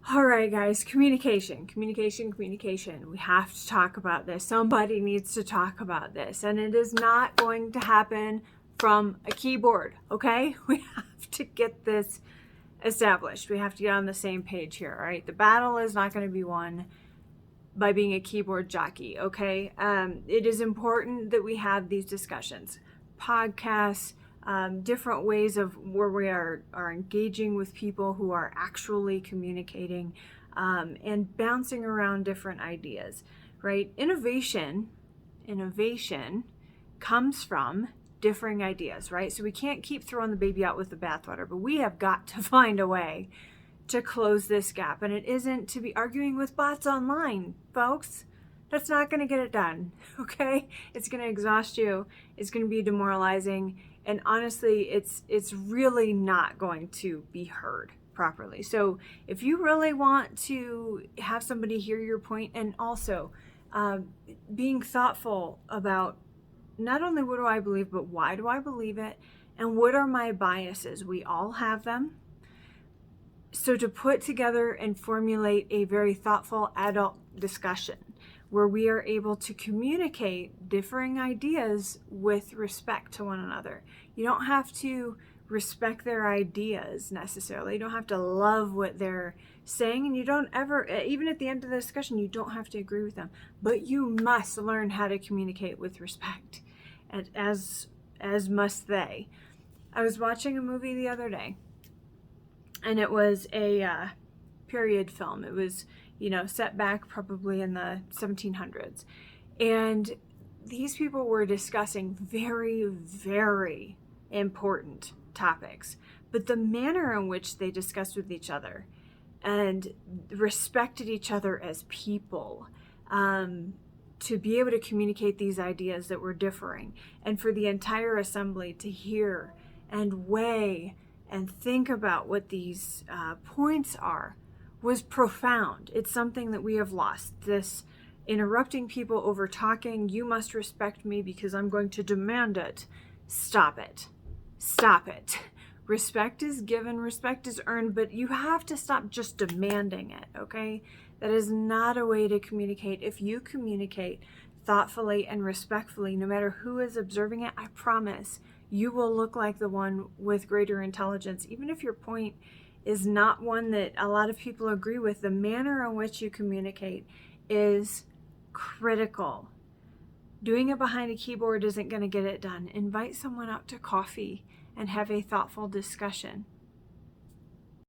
All right, guys, communication. We have to talk about this. Somebody needs to talk about this. And it is not going to happen from a keyboard, okay? We have to get this established. We have to get on the same page here, all right? The battle is not going to be won by being a keyboard jockey, okay? It is important that we have these discussions, podcasts, different ways of where we are engaging with people who are actually communicating, and bouncing around different ideas, right? Innovation comes from differing ideas, right? So we can't keep throwing the baby out with the bathwater, but we have got to find a way to close this gap. And it isn't to be arguing with bots online, folks. That's not going to get it done, okay? It's going to exhaust you. It's going to be demoralizing. And honestly, it's really not going to be heard properly. So if you really want to have somebody hear your point, and also being thoughtful about not only what do I believe, but why do I believe it? And what are my biases? We all have them. So to put together and formulate a very thoughtful adult discussion where we are able to communicate differing ideas with respect to one another. You don't have to respect their ideas necessarily. You don't have to love what they're saying, and you don't ever, even at the end of the discussion, you don't have to agree with them. But you must learn how to communicate with respect, and as must they. I was watching a movie the other day, and it was a period film. It was, set back probably in the 1700s. And these people were discussing very, very important topics. But the manner in which they discussed with each other and respected each other as people, to be able to communicate these ideas that were differing, and for the entire assembly to hear and weigh and think about what these points are, was profound. It's something that we have lost. This interrupting people over talking, you must respect me because I'm going to demand it. Stop it. Stop it. Respect is given, respect is earned, but you have to stop just demanding it, okay? That is not a way to communicate. If you communicate thoughtfully and respectfully, no matter who is observing it, I promise you will look like the one with greater intelligence. Even if your point is not one that a lot of people agree with, the manner in which you communicate is critical. Doing it behind a keyboard isn't going to get it done. Invite someone out to coffee and have a thoughtful discussion.